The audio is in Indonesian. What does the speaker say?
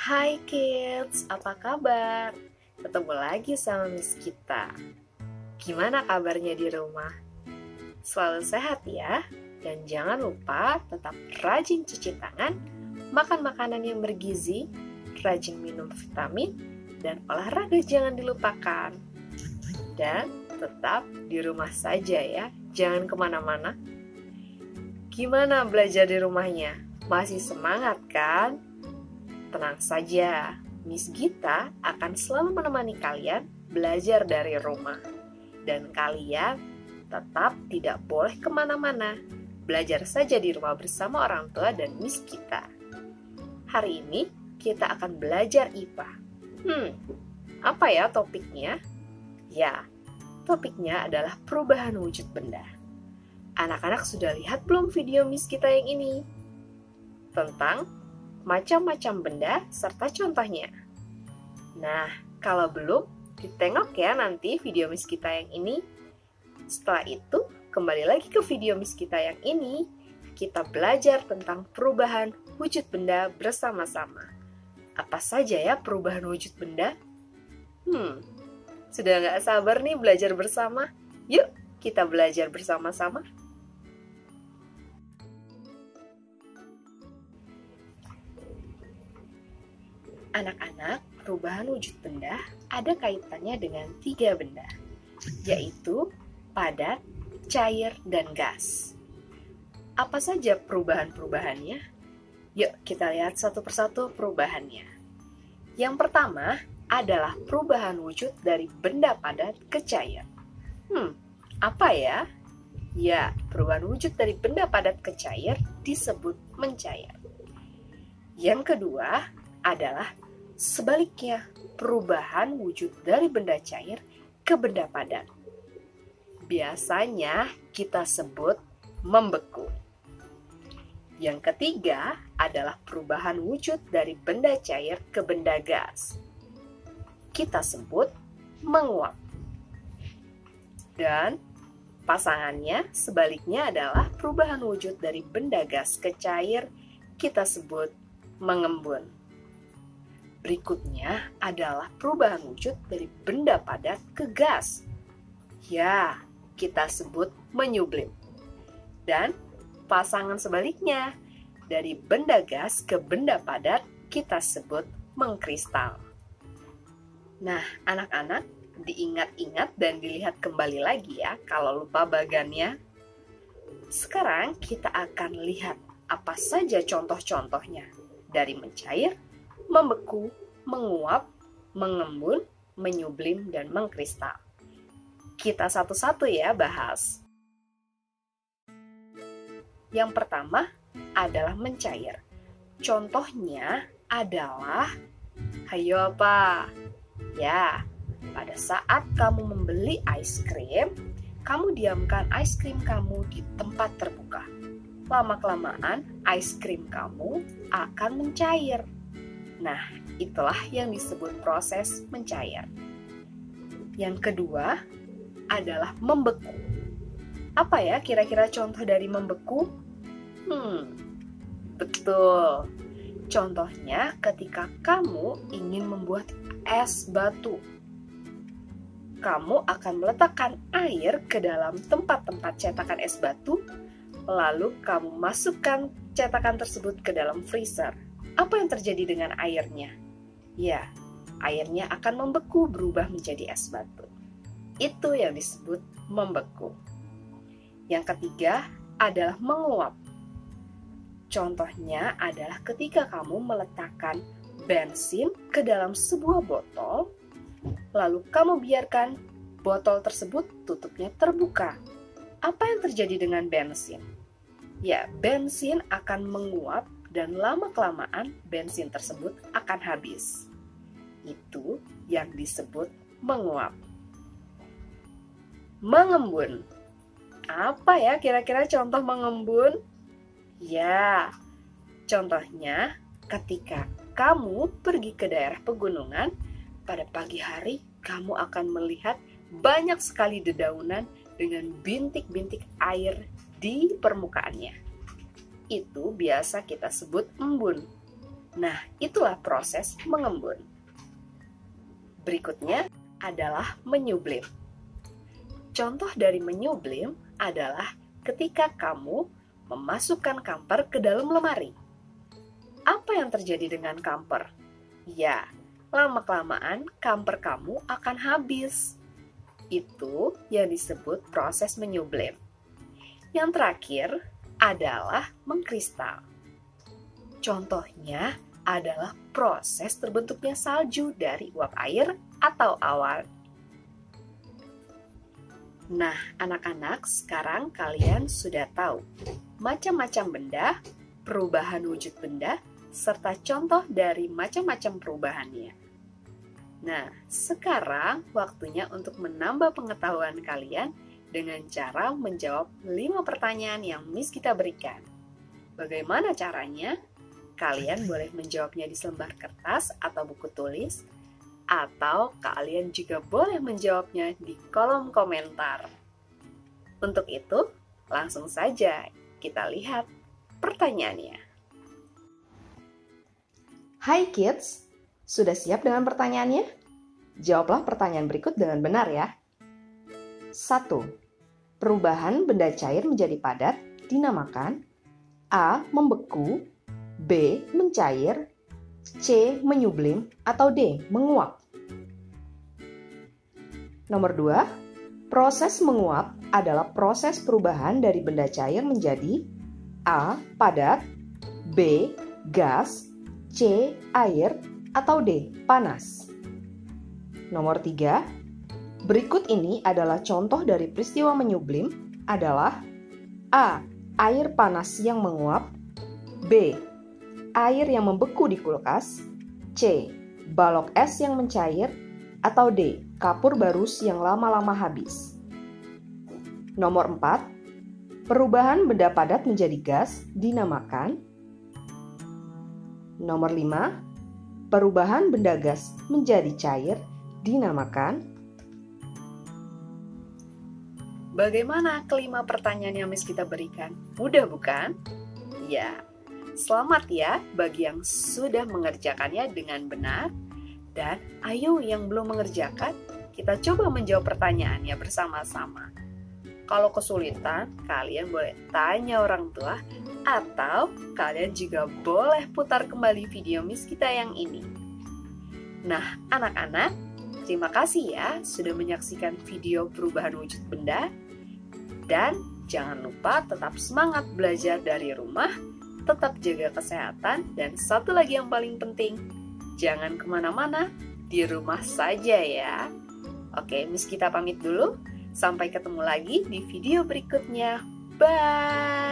Hai kids, apa kabar? Ketemu lagi sama Miss kita. Gimana kabarnya di rumah? Selalu sehat ya? Dan jangan lupa tetap rajin cuci tangan, makan makanan yang bergizi, rajin minum vitamin, dan olahraga jangan dilupakan. Dan tetap di rumah saja ya, jangan kemana-mana. Gimana belajar di rumahnya? Masih semangat kan? Tenang saja, Miss Gita akan selalu menemani kalian belajar dari rumah. Dan kalian tetap tidak boleh kemana-mana. Belajar saja di rumah bersama orang tua dan Miss Gita. Hari ini kita akan belajar IPA. Apa ya topiknya? Ya, topiknya adalah perubahan wujud benda. Anak-anak sudah lihat belum video Miss Gita yang ini? Tentang macam-macam benda serta contohnya. Nah, kalau belum, ditengok ya nanti video Miss Gita yang ini. Setelah itu, kembali lagi ke video Miss Gita yang ini. Kita belajar tentang perubahan wujud benda bersama-sama. Apa saja ya perubahan wujud benda? Sudah nggak sabar nih belajar bersama? Yuk, kita belajar bersama-sama. Anak-anak, perubahan wujud benda ada kaitannya dengan 3 benda, yaitu padat, cair, dan gas. Apa saja perubahan-perubahannya? Yuk kita lihat satu persatu perubahannya. Yang pertama adalah perubahan wujud dari benda padat ke cair. Apa ya? Ya, perubahan wujud dari benda padat ke cair disebut mencair. Yang kedua adalah sebaliknya, perubahan wujud dari benda cair ke benda padat. Biasanya kita sebut membeku. Yang ketiga adalah perubahan wujud dari benda cair ke benda gas. Kita sebut menguap. Dan pasangannya sebaliknya adalah perubahan wujud dari benda gas ke cair, kita sebut mengembun. Berikutnya adalah perubahan wujud dari benda padat ke gas. Ya, kita sebut menyublim. Dan pasangan sebaliknya, dari benda gas ke benda padat, kita sebut mengkristal. Nah, anak-anak, diingat-ingat dan dilihat kembali lagi ya, kalau lupa bagannya. Sekarang kita akan lihat apa saja contoh-contohnya dari mencair, membeku, menguap, mengembun, menyublim, dan mengkristal. Kita satu-satu ya bahas. Yang pertama adalah mencair. Contohnya adalah, hayo apa? Ya, pada saat kamu membeli es krim, kamu diamkan es krim kamu di tempat terbuka. Lama-kelamaan, es krim kamu akan mencair. Nah, itulah yang disebut proses mencair. Yang kedua adalah membeku. Apa ya kira-kira contoh dari membeku? Betul. Contohnya ketika kamu ingin membuat es batu. Kamu akan meletakkan air ke dalam tempat-tempat cetakan es batu, lalu kamu masukkan cetakan tersebut ke dalam freezer. Apa yang terjadi dengan airnya? Ya, airnya akan membeku berubah menjadi es batu. Itu yang disebut membeku. Yang ketiga adalah menguap. Contohnya adalah ketika kamu meletakkan bensin ke dalam sebuah botol, lalu kamu biarkan botol tersebut tutupnya terbuka. Apa yang terjadi dengan bensin? Ya, bensin akan menguap dan lama-kelamaan bensin tersebut akan habis. Itu yang disebut menguap. Mengembun. Apa ya kira-kira contoh mengembun? Ya, contohnya ketika kamu pergi ke daerah pegunungan, pada pagi hari kamu akan melihat banyak sekali dedaunan dengan bintik-bintik air di permukaannya. Itu biasa kita sebut embun. Nah, itulah proses mengembun. Berikutnya adalah menyublim. Contoh dari menyublim adalah ketika kamu memasukkan kamper ke dalam lemari. Apa yang terjadi dengan kamper? Ya, lama-kelamaan kamper kamu akan habis. Itu yang disebut proses menyublim. Yang terakhir adalah mengkristal. Contohnya adalah proses terbentuknya salju dari uap air atau awan. Nah, anak-anak, sekarang kalian sudah tahu macam-macam benda, perubahan wujud benda, serta contoh dari macam-macam perubahannya. Nah, sekarang waktunya untuk menambah pengetahuan kalian dengan cara menjawab 5 pertanyaan yang Miss kita berikan. Bagaimana caranya? Kalian boleh menjawabnya di selembar kertas atau buku tulis, atau kalian juga boleh menjawabnya di kolom komentar. Untuk itu, langsung saja kita lihat pertanyaannya. Hai kids, sudah siap dengan pertanyaannya? Jawablah pertanyaan berikut dengan benar ya. 1. Perubahan benda cair menjadi padat dinamakan A. Membeku, B. Mencair, C. Menyublim, atau D. Menguap. Nomor 2. Proses menguap adalah proses perubahan dari benda cair menjadi A. Padat, B. Gas, C. Air, atau D. Panas. Nomor 3. Berikut ini adalah contoh dari peristiwa menyublim adalah A. Air panas yang menguap, B. Air yang membeku di kulkas, C. Balok es yang mencair, atau D. Kapur barus yang lama-lama habis. Nomor 4. Perubahan benda padat menjadi gas dinamakan. Nomor 5. Perubahan benda gas menjadi cair dinamakan. Bagaimana kelima pertanyaan yang Miss kita berikan? Mudah bukan? Ya. Selamat ya bagi yang sudah mengerjakannya dengan benar. Dan ayo yang belum mengerjakan, kita coba menjawab pertanyaannya bersama-sama. Kalau kesulitan, kalian boleh tanya orang tua, atau kalian juga boleh putar kembali video Miss kita yang ini. Nah, anak-anak, terima kasih ya sudah menyaksikan video perubahan wujud benda. Dan jangan lupa tetap semangat belajar dari rumah, tetap jaga kesehatan, dan satu lagi yang paling penting, jangan kemana-mana, di rumah saja ya. Oke, Miss kita pamit dulu. Sampai ketemu lagi di video berikutnya. Bye!